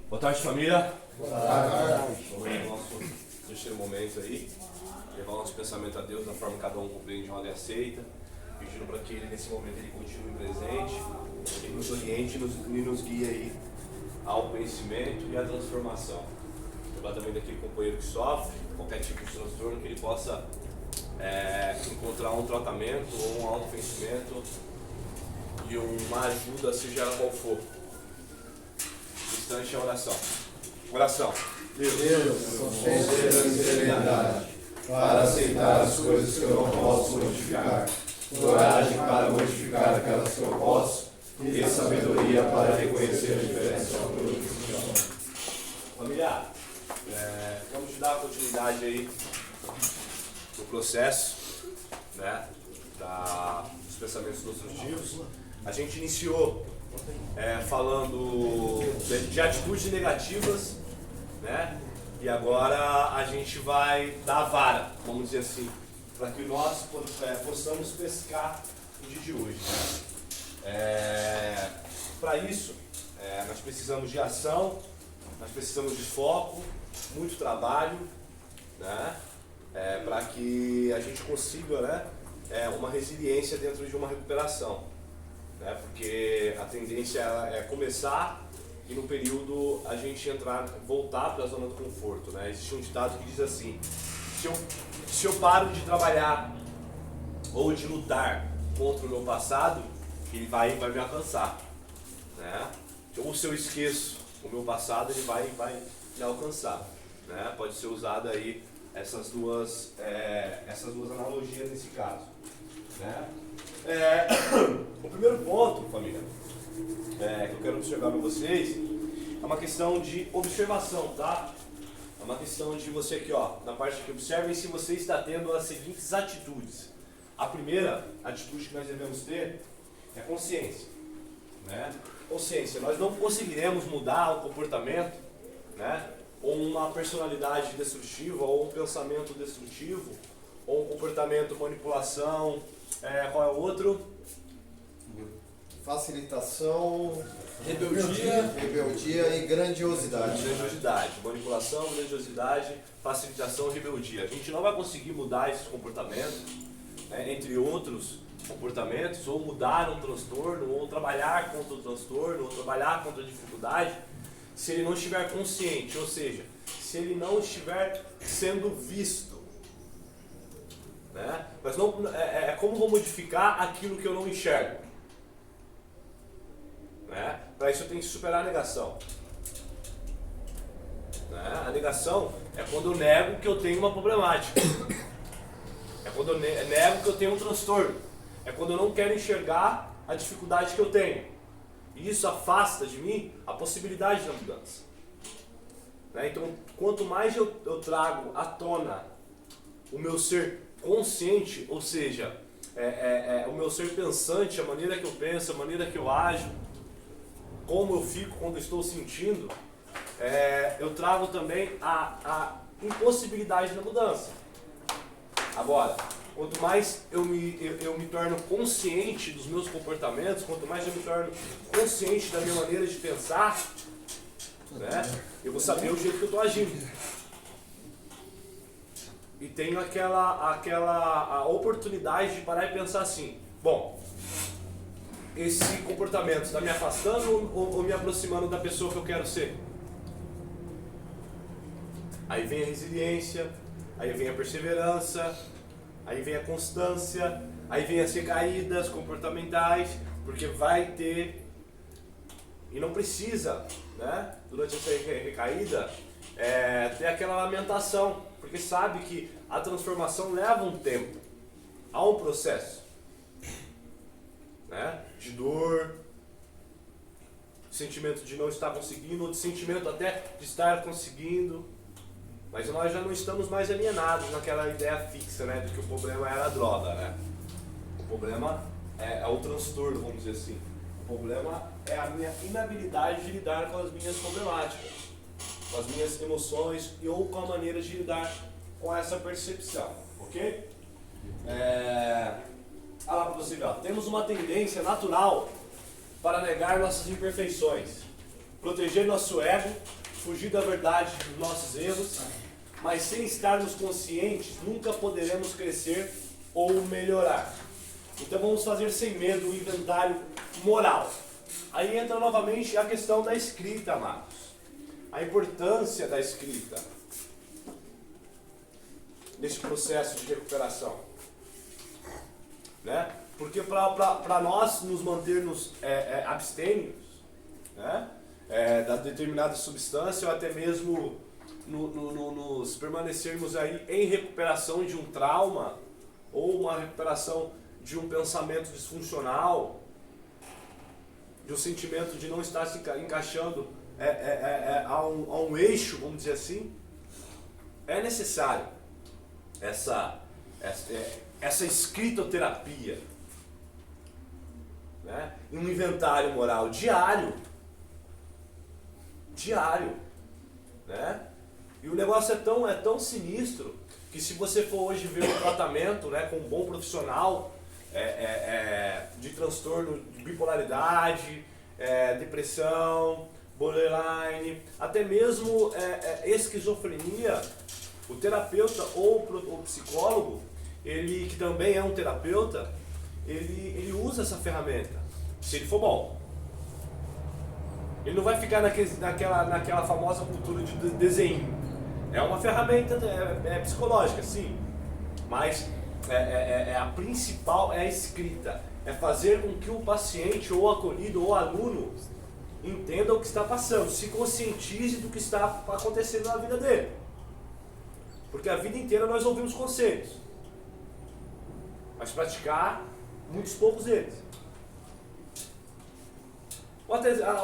Boa tarde, família. Boa tarde. Vamos no nosso terceiro momento aí, levar o nosso pensamento a Deus da forma que cada um compreende, roda e aceita, pedindo para que Ele, nesse momento, Ele continue presente, Ele nos oriente e nos guie aí ao conhecimento e à transformação. Levar também daquele companheiro que sofre qualquer tipo de transtorno, que ele possa encontrar um tratamento ou um autoconhecimento e uma ajuda, seja ela qual for. Instante a oração. Oração. Deus, conceda a serenidade para aceitar as coisas que eu não posso modificar, coragem para modificar aquelas que eu posso e sabedoria para reconhecer a diferença entre os. Familiar, vamos te dar a continuidade aí do processo, né, dos pensamentos construtivos. A gente iniciou falando de atitudes negativas, né? E agora a gente vai dar a vara, vamos dizer assim, para que nós possamos pescar o dia de hoje. Para isso, nós precisamos de ação, nós precisamos de foco, muito trabalho, né? Para que a gente consiga, né, uma resiliência dentro de uma recuperação. Porque a tendência é começar e no período a gente voltar para a zona do conforto, né? Existe um ditado que diz assim: se eu paro de trabalhar ou de lutar contra o meu passado, ele vai me alcançar, né? Ou se eu esqueço o meu passado, ele vai me alcançar, né? Pode ser usada aí essas duas analogias nesse caso, né? O primeiro ponto, família, que eu quero observar para vocês é uma questão de observação, tá? É uma questão de você aqui, ó, na parte que observem se você está tendo as seguintes atitudes. A primeira atitude que nós devemos ter é consciência, né? Consciência. Nós não conseguiremos mudar o comportamento, né? Ou uma personalidade destrutiva, ou um pensamento destrutivo, ou um comportamento manipulação. Qual é o outro? Facilitação, rebeldia e grandiosidade. Grandiosidade, manipulação, grandiosidade, facilitação, rebeldia. A gente não vai conseguir mudar esses comportamentos, né, entre outros comportamentos, ou mudar um transtorno, ou trabalhar contra o transtorno, ou trabalhar contra a dificuldade, se ele não estiver consciente, ou seja, se ele não estiver sendo visto. Né? Mas não, como vou modificar aquilo que eu não enxergo? Né? Para isso eu tenho que superar a negação. Né? A negação é quando eu nego que eu tenho uma problemática. É quando eu nego que eu tenho um transtorno. É quando eu não quero enxergar a dificuldade que eu tenho. E isso afasta de mim a possibilidade da mudança. Né? Então, quanto mais eu trago à tona o meu ser consciente, ou seja, o meu ser pensante, a maneira que eu penso, a maneira que eu ajo, como eu fico quando eu estou sentindo, eu trago também a impossibilidade da mudança. Agora, quanto mais eu me torno consciente dos meus comportamentos, quanto mais eu me torno consciente da minha maneira de pensar, né, eu vou saber o jeito que eu estou agindo. E tenho a oportunidade de parar e pensar assim: bom, esse comportamento está me afastando ou me aproximando da pessoa que eu quero ser? Aí vem a resiliência, aí vem a perseverança, aí vem a constância, aí vem as recaídas comportamentais, porque vai ter, e não precisa, né, durante essa recaída, ter aquela lamentação, porque sabe que a transformação leva um tempo, há um processo, né, de dor, de sentimento de não estar conseguindo, ou de sentimento até de estar conseguindo, mas nós já não estamos mais alienados naquela ideia fixa, né, de que o problema era a droga, né? O problema é o transtorno, vamos dizer assim. O problema é a minha inabilidade de lidar com as minhas problemáticas, com as minhas emoções ou com a maneira de lidar com essa percepção, ok? Olha lá para você ver, temos uma tendência natural para negar nossas imperfeições. proteger nosso ego, fugir da verdade dos nossos erros, mas sem estarmos conscientes, nunca poderemos crescer ou melhorar. Então vamos fazer sem medo o inventário moral. Aí entra novamente a questão da escrita, amados. A importância da escrita nesse processo de recuperação. Né? Porque para nós nos mantermos abstêmios, né? Da determinada substância ou até mesmo nos permanecermos aí em recuperação de um trauma ou uma recuperação de um pensamento disfuncional, de um sentimento de não estar se encaixando a um eixo, vamos dizer assim, é necessário essa escritoterapia, né? Um inventário moral diário, né? E o negócio é tão sinistro que se você for hoje ver um tratamento, né, com um bom profissional de transtorno de bipolaridade, depressão, borderline, até mesmo esquizofrenia, o terapeuta ou o psicólogo, ele que também é um terapeuta, ele usa essa ferramenta, se ele for bom. Ele não vai ficar naquela famosa cultura de desenho. É uma ferramenta psicológica, sim, mas a principal é a escrita. É fazer com que o paciente, ou acolhido, ou aluno, entenda o que está passando, se conscientize do que está acontecendo na vida dele. Porque a vida inteira nós ouvimos conselhos, mas praticar, muitos poucos deles. Ou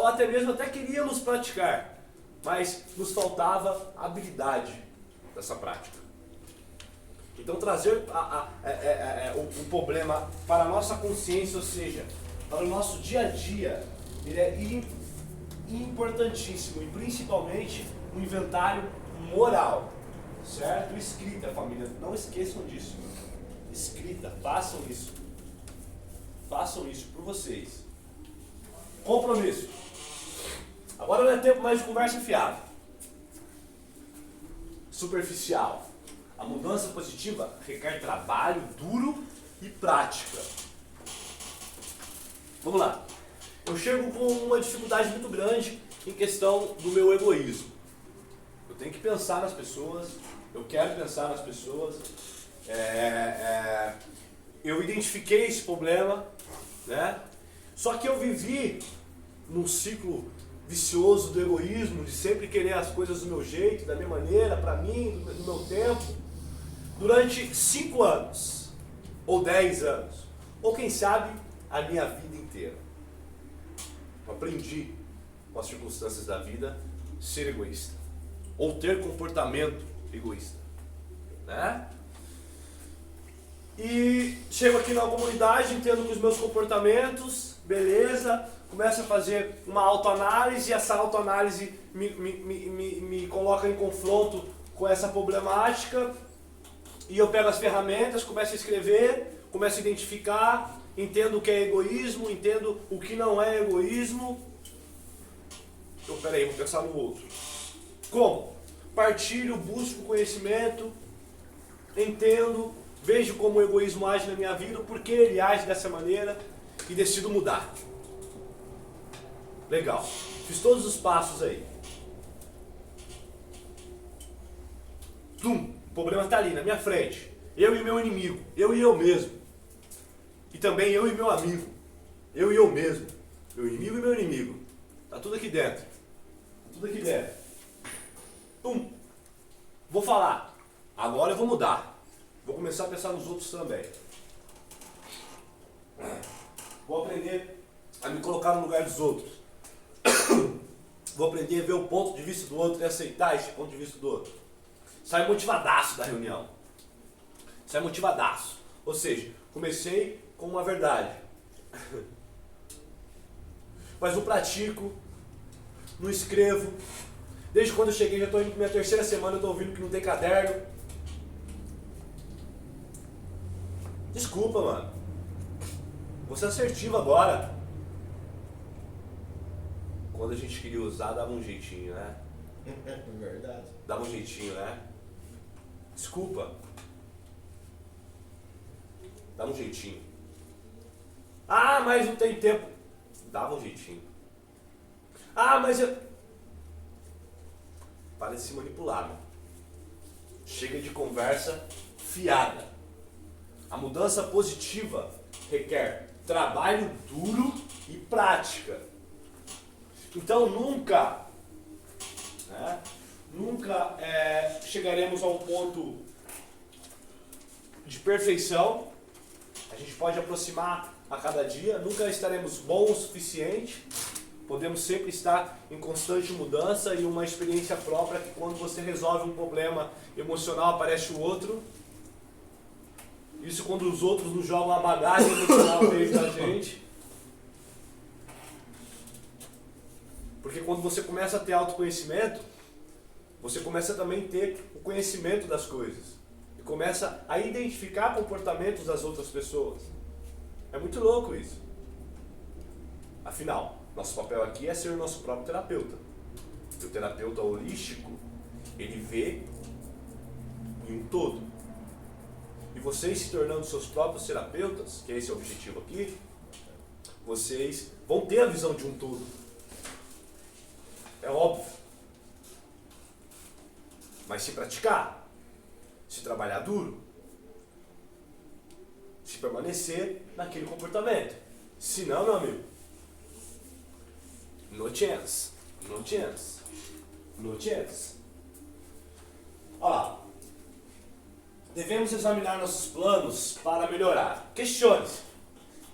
até mesmo queríamos praticar, mas nos faltava habilidade dessa prática. Então trazer o problema para a nossa consciência, ou seja, para o nosso dia a dia, ele é importantíssimo, e principalmente um inventário moral, certo? Escrita, família, não esqueçam disso. Escrita, façam isso por vocês. Compromisso. Agora não é tempo mais de conversa fiada, superficial. A mudança positiva requer trabalho duro e prática. Vamos lá. Eu chego com uma dificuldade muito grande em questão do meu egoísmo. Eu tenho que pensar nas pessoas, eu quero pensar nas pessoas. Eu identifiquei esse problema, né? Só que eu vivi num ciclo vicioso do egoísmo, de sempre querer as coisas do meu jeito, da minha maneira, para mim, no meu tempo, durante 5 anos, ou 10 anos, ou quem sabe, a minha vida inteira. Eu aprendi, com as circunstâncias da vida, ser egoísta, ou ter comportamento egoísta, né? E chego aqui na comunidade, entendo que os meus comportamentos, beleza, começo a fazer uma autoanálise, e essa autoanálise me coloca em confronto com essa problemática, e eu pego as ferramentas, começo a escrever, começo a identificar, entendo o que é egoísmo, entendo o que não é egoísmo. Então, peraí, vou pensar no outro. Como? Partilho, busco conhecimento, entendo, vejo como o egoísmo age na minha vida, por que ele age dessa maneira e decido mudar. Legal. Fiz todos os passos aí. O problema está ali, na minha frente. Eu e meu inimigo. Eu e eu mesmo. E também eu e meu amigo. Eu e eu mesmo. Meu inimigo e meu inimigo. Tá tudo aqui dentro. Vou falar. Agora eu vou mudar. Vou começar a pensar nos outros também. Vou aprender a me colocar no lugar dos outros. Vou aprender a ver o ponto de vista do outro e aceitar esse ponto de vista do outro. Sai motivadaço da reunião. Sai motivadaço. Ou seja, comecei com uma verdade. Mas não pratico, não escrevo. Desde quando eu cheguei, já estou indo para minha terceira semana, eu estou ouvindo que não tem caderno. Desculpa, mano. Vou ser assertivo agora. quando a gente queria usar, dava um jeitinho, né? É verdade. Dava um jeitinho, né? Desculpa. Dava um jeitinho. Ah, mas não tem tempo. Dava um jeitinho. Ah, mas eu... Para de se manipular, meu. Chega de conversa fiada. A mudança positiva requer trabalho duro e prática. Então nunca chegaremos a um ponto de perfeição. A gente pode aproximar a cada dia, nunca estaremos bons o suficiente. Podemos sempre estar em constante mudança e uma experiência própria que quando você resolve um problema emocional aparece o outro. Isso quando os outros nos jogam uma bagagem emocional dentro da gente. Porque quando você começa a ter autoconhecimento, você começa também a ter o conhecimento das coisas. E começa a identificar comportamentos das outras pessoas. É muito louco isso. Afinal, nosso papel aqui é ser o nosso próprio terapeuta. E o terapeuta holístico, ele vê em um todo. E vocês se tornando seus próprios terapeutas, que esse é o objetivo aqui, vocês vão ter a visão de um todo. É óbvio. Mas se praticar, se trabalhar duro, se permanecer naquele comportamento. Se não, meu amigo, no chance, no chance, no chance. Olha lá. Devemos examinar nossos planos para melhorar. Questione-se.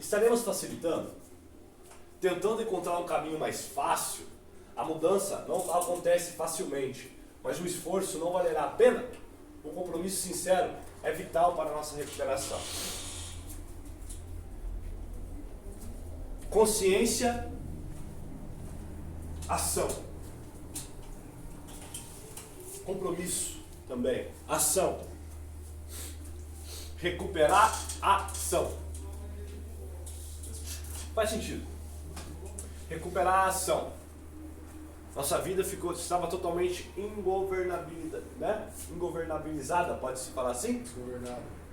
Estaremos facilitando? Tentando encontrar um caminho mais fácil? A mudança não acontece facilmente, mas o esforço não valerá a pena? O compromisso sincero é vital para a nossa recuperação. Consciência, ação. Compromisso também, ação. Recuperar a ação. Faz sentido. Recuperar a ação. Nossa vida estava totalmente ingovernabilizada, pode-se falar assim?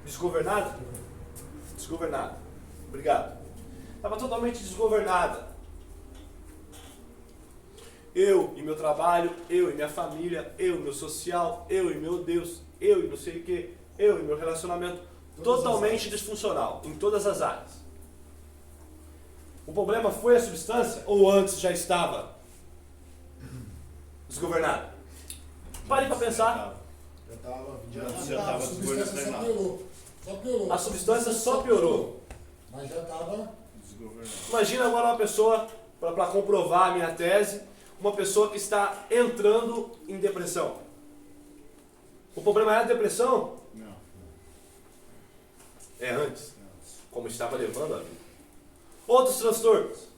Desgovernada? Desgovernada. Obrigado. Estava totalmente desgovernada. Eu e meu trabalho, eu e minha família, eu e meu social, eu e meu Deus, eu e não sei o que, eu e meu relacionamento, totalmente disfuncional, em todas as áreas. O problema foi a substância ou antes já estava desgovernado? Pare para pensar. Já estava a substância só piorou. A substância só piorou. Mas já estava desgovernado. Imagina agora uma pessoa, para comprovar a minha tese, uma pessoa que está entrando em depressão. O problema é a depressão? Não. É antes. Como estava levando a vida. Outros transtornos.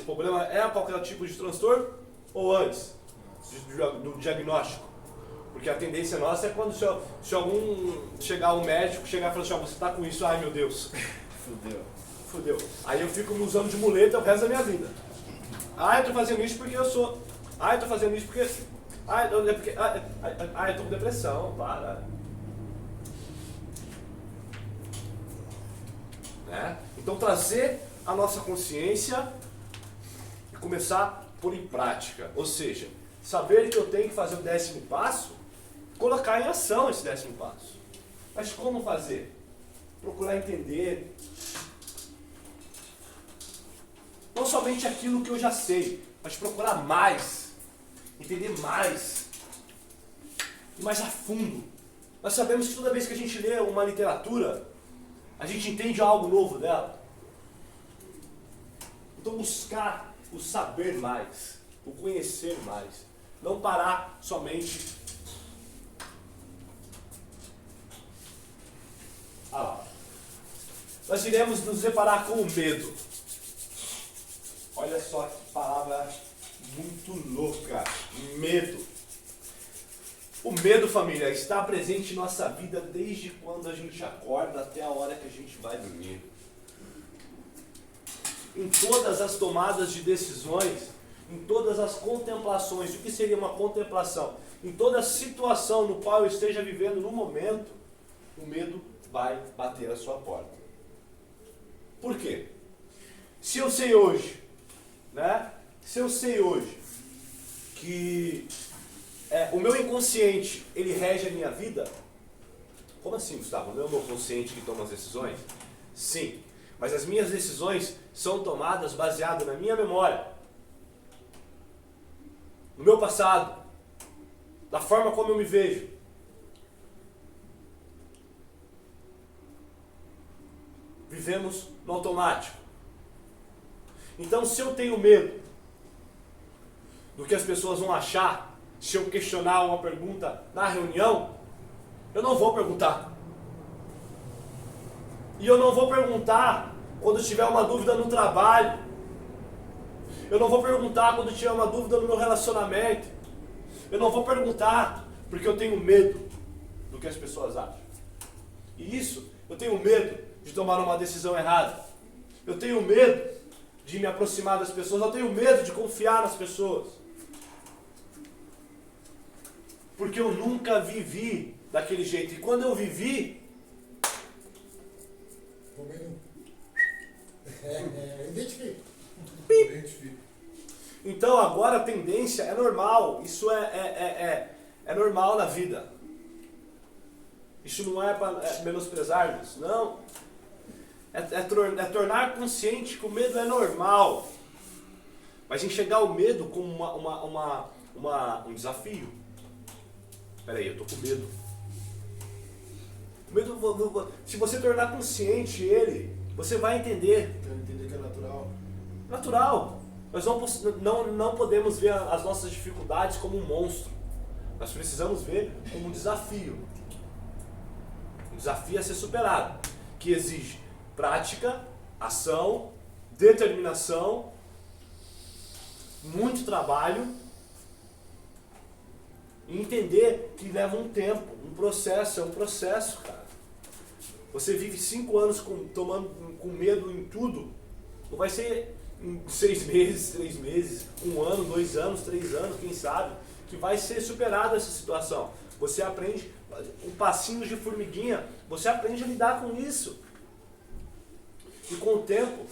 O problema é qualquer tipo de transtorno ou antes do diagnóstico? Porque a tendência nossa é quando se algum chegar um médico, chegar e falar assim, você está com isso, ai meu Deus. Fudeu. Aí eu fico me usando de muleta o resto da minha vida. Ah, eu tô fazendo isso porque eu sou. Ah, eu tô fazendo isso porque. Ah, eu tô com depressão, para. Né? Então trazer a nossa consciência e começar a pôr em prática. Ou seja, saber que eu tenho que fazer o 10º passo, colocar em ação esse 10º passo. Mas como fazer? Procurar entender não somente aquilo que eu já sei, mas procurar mais, entender mais e mais a fundo. Nós sabemos que toda vez que a gente lê uma literatura, a gente entende algo novo dela. Então buscar o saber mais, o conhecer mais, não parar somente. Nós iremos nos deparar com o medo. Olha só que palavra muito louca. Medo. O medo, família, está presente em nossa vida desde quando a gente acorda até a hora que a gente vai dormir. em todas as tomadas de decisões, em todas as contemplações. O que seria uma contemplação? Em toda situação no qual eu esteja vivendo no momento, o medo vai bater a sua porta. Por quê? Se eu sei hoje, né? Se eu sei hoje que o meu inconsciente, ele rege a minha vida. Como assim, Gustavo? Não é o meu consciente que toma as decisões? Sim, mas as minhas decisões são tomadas baseadas na minha memória, no meu passado, da forma como eu me vejo. Vivemos no automático. Então, se eu tenho medo do que as pessoas vão achar, se eu questionar uma pergunta na reunião, eu não vou perguntar. E eu não vou perguntar quando tiver uma dúvida no trabalho. Eu não vou perguntar quando tiver uma dúvida no meu relacionamento. Eu não vou perguntar porque eu tenho medo do que as pessoas acham. E isso, eu tenho medo de tomar uma decisão errada. Eu tenho medo de me aproximar das pessoas. Eu tenho medo de confiar nas pessoas. Porque eu nunca vivi daquele jeito. E quando eu vivi... Identifico. Então agora a tendência é normal. Isso é normal na vida. Isso não é para menosprezarmos. Não. É tornar consciente que o medo é normal. Mas enxergar o medo como um desafio. Peraí, eu tô com medo. O medo, se você tornar consciente ele, você vai entender. Quero entender que é natural. Natural. Nós não podemos ver as nossas dificuldades como um monstro. Nós precisamos ver como um desafio. Um desafio a ser superado. Que exige prática, ação, determinação, muito trabalho. E entender que leva um tempo, um processo. É um processo, cara. Você vive 5 anos com medo em tudo. Não vai ser em 6 meses, 3 meses, 1 ano, 2 anos, 3 anos, quem sabe, que vai ser superada essa situação. Você aprende, um passinho de formiguinha, você aprende a lidar com isso. E com o tempo,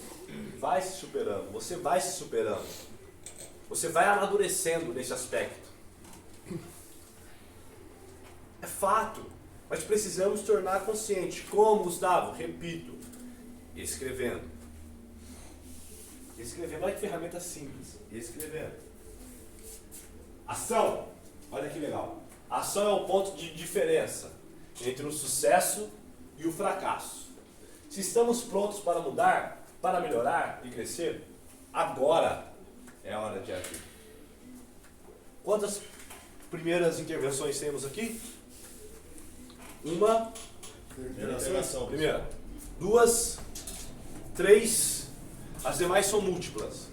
vai se superando, você vai se superando. Você vai amadurecendo nesse aspecto. É fato, mas precisamos tornar consciente. Como, Gustavo? Repito, escrevendo. Escrevendo, olha que ferramenta simples. Escrevendo. Ação, olha que legal. Ação é o ponto de diferença entre o sucesso e o fracasso. Se estamos prontos para mudar, para melhorar e crescer, agora é a hora de agir. Quantas primeiras intervenções temos aqui? Uma. Primeira. 2, 3. As demais são múltiplas.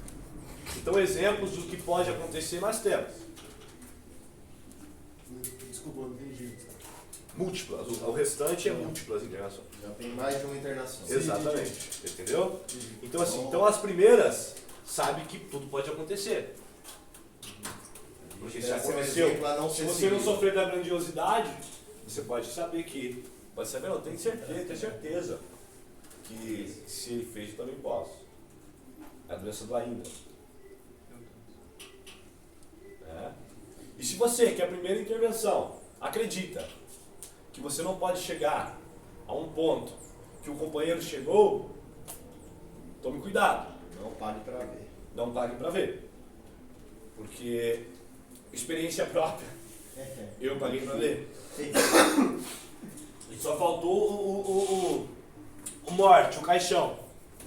Então, exemplos do que pode acontecer nós temos. Desculpa, não entendi. Múltiplas. O restante é múltiplas internações. Já tem mais de uma internação. Exatamente. Entendeu? Então, assim, então as primeiras sabem que tudo pode acontecer. Porque já aconteceu. Se você não sofrer da grandiosidade, você pode saber que. Pode saber, eu tenho certeza que se ele fez, eu também posso. É a doença do ainda. E se você, que é a primeira intervenção, acredita que você não pode chegar a um ponto que o companheiro chegou, tome cuidado. Não pague para ver. Não pague para ver. Porque experiência própria, eu paguei para ver. E só faltou o morte, o caixão.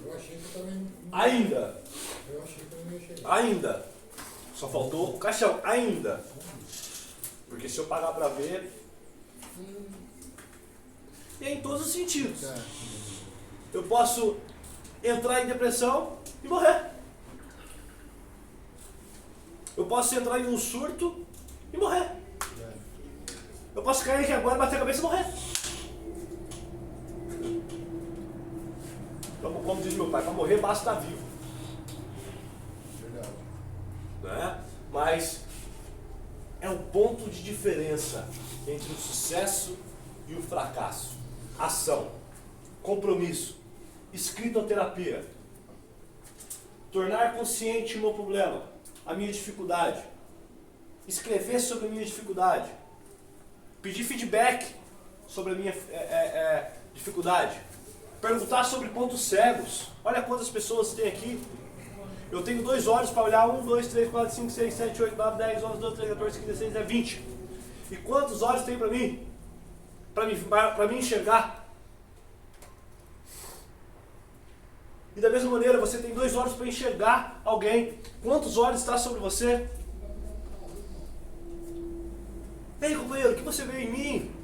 Eu achei que também. Ainda. Eu achei que eu não ia chegar. Ainda. Só faltou o caixão. Ainda. Porque se eu pagar pra ver... E é em todos os sentidos. Eu posso entrar em depressão e morrer. Eu posso entrar em um surto e morrer. Eu posso cair aqui agora, bater a cabeça e morrer. Como diz meu pai, para morrer basta estar vivo. mas é o ponto de diferença entre o sucesso e o fracasso. Ação, compromisso, escritoterapia, tornar consciente o meu problema, a minha dificuldade, escrever sobre a minha dificuldade, pedir feedback sobre a minha dificuldade, perguntar sobre pontos cegos. Olha quantas pessoas tem aqui. Eu tenho 2 olhos para olhar 1, 2, 3, 4, 5, 6, 7, 8, 9, 10, 11, 12, 13, 14, 15, 16, 17, 20. E quantos olhos tem para mim? Para mim enxergar? E da mesma maneira, você tem 2 olhos para enxergar alguém. Quantos olhos está sobre você? Ei, companheiro, o que você vê em mim?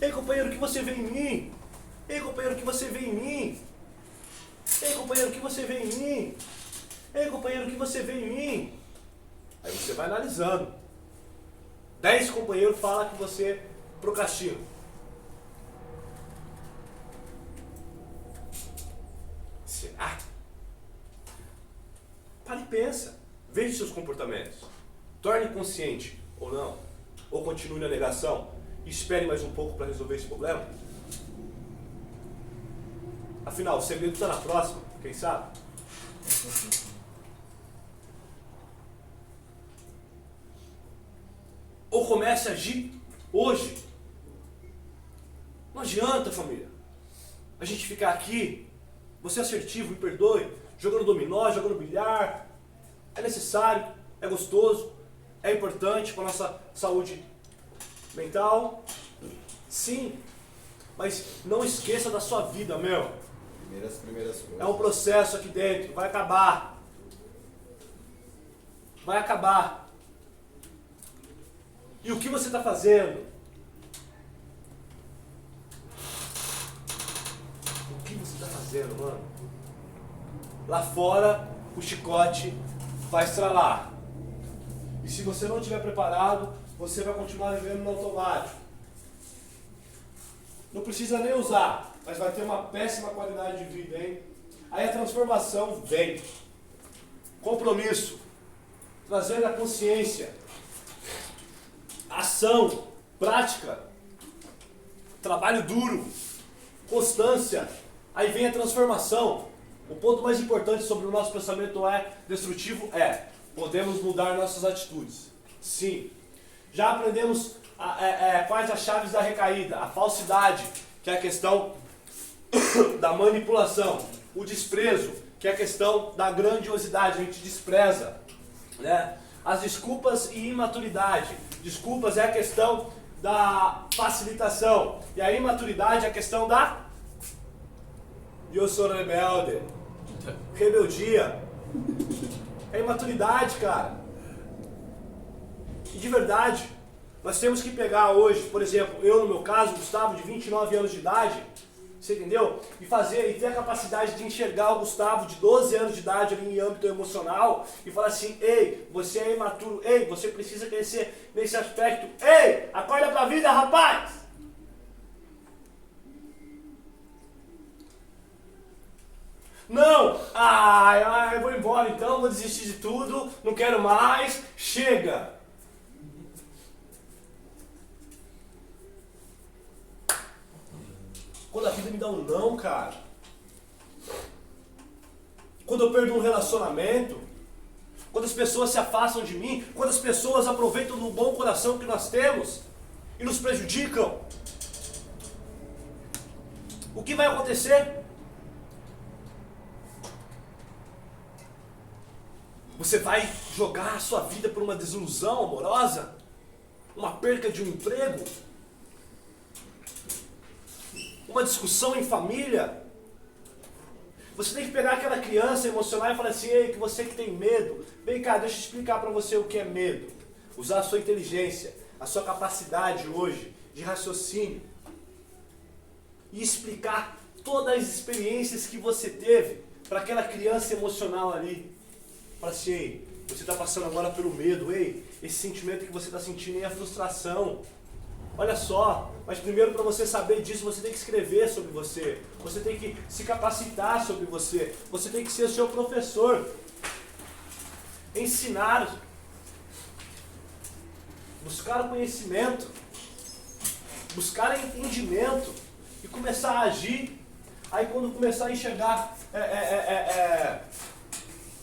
Ei, companheiro, o que você vê em mim? Ei, companheiro, o que você vê em mim? Ei, companheiro, o que você vê em mim? Ei, companheiro, o que você vê em mim? Aí você vai analisando. 10 companheiros falam que você procrastina. Será? Pare e pensa. Veja seus comportamentos. Torne consciente ou não. Ou continue na negação e espere mais um pouco para resolver esse problema. Afinal, o segredo está na próxima, quem sabe? Ou comece a agir hoje. Não adianta, família, a gente ficar aqui, você é assertivo, me perdoe, jogando dominó, jogando bilhar. É necessário, é gostoso, é importante para a nossa saúde mental. Sim, mas não esqueça da sua vida, meu. Primeiras coisas. É um processo aqui dentro, vai acabar. Vai acabar. E o que você está fazendo? O que você está fazendo, mano? Lá fora, o chicote vai estralar. E se você não estiver preparado, você vai continuar vivendo no automático. Não precisa nem usar, mas vai ter uma péssima qualidade de vida, hein? Aí a transformação vem. Compromisso. Trazer a consciência. Ação. Prática. Trabalho duro. Constância. Aí vem a transformação. O ponto mais importante sobre o nosso pensamento não é destrutivo, podemos mudar nossas atitudes. Sim. Já aprendemos quais as chaves da recaída. A falsidade, que é a questão da manipulação. O desprezo, que é a questão da grandiosidade, a gente despreza. Né? As desculpas e imaturidade. Desculpas é a questão da facilitação. E a imaturidade é a questão da... Eu sou rebelde. Rebeldia. É imaturidade, cara. E de verdade, nós temos que pegar hoje, por exemplo, eu no meu caso, Gustavo, de 29 anos de idade, você entendeu? E ter a capacidade de enxergar o Gustavo de 12 anos de idade ali em âmbito emocional e falar assim, ei, você é imaturo, ei, você precisa crescer nesse aspecto, ei, acorda pra vida, rapaz! Não! Eu vou embora então, vou desistir de tudo, não quero mais, chega! Quando a vida me dá um não, cara. Quando eu perdo um relacionamento, quando as pessoas se afastam de mim, quando as pessoas aproveitam do bom coração que nós temos e nos prejudicam, o que vai acontecer? Você vai jogar a sua vida por uma desilusão amorosa? Uma perca de um emprego? Uma discussão em família? Você tem que pegar aquela criança emocional e falar assim, ei, que você que tem medo, vem cá, deixa eu explicar para você o que é medo. Usar a sua inteligência, a sua capacidade hoje de raciocínio e explicar todas as experiências que você teve para aquela criança emocional ali. Fala assim, ei, você está passando agora pelo medo, ei, esse sentimento que você está sentindo é a frustração. Olha só, mas primeiro para você saber disso, você tem que escrever sobre você. Você tem que se capacitar sobre você. Você tem que ser o seu professor. Ensinar buscar o conhecimento, buscar entendimento e começar a agir. Aí quando começar a enxergar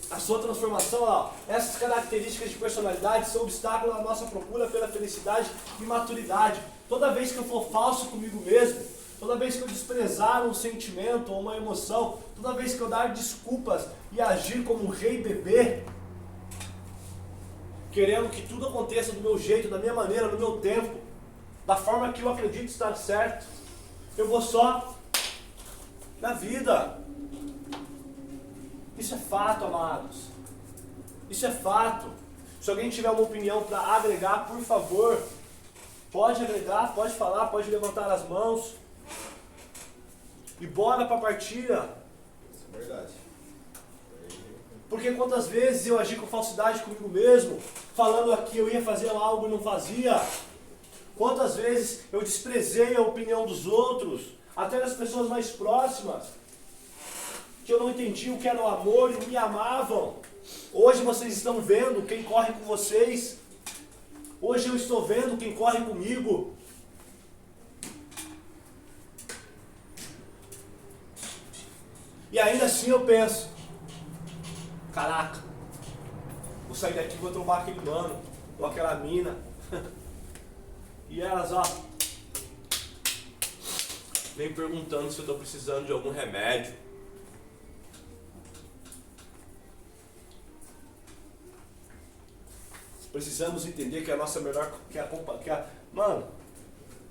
a sua transformação, ó, essas características de personalidade são obstáculos na nossa procura pela felicidade e maturidade. Toda vez que eu for falso comigo mesmo, toda vez que eu desprezar um sentimento ou uma emoção, toda vez que eu dar desculpas e agir como um rei bebê, querendo que tudo aconteça do meu jeito, da minha maneira, no meu tempo, da forma que eu acredito estar certo, eu vou só na vida. Isso é fato, amados. Isso é fato. Se alguém tiver uma opinião para agregar, por favor, pode agregar, pode falar, pode levantar as mãos. E bora para a partilha. Isso é verdade. Porque quantas vezes eu agi com falsidade comigo mesmo, falando que eu ia fazer algo e não fazia. Quantas vezes eu desprezei a opinião dos outros, até das pessoas mais próximas, que eu não entendi o que era o amor e me amavam. Hoje vocês estão vendo quem corre com vocês. Hoje eu estou vendo quem corre comigo. E ainda assim eu penso, caraca, vou sair daqui e vou trombar aquele mano, ou aquela mina. E elas, ó, vem perguntando se eu estou precisando de algum remédio. Precisamos entender que a nossa melhor... Mano,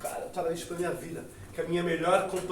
cara, eu tava isso pra minha vida. Que a minha melhor companhia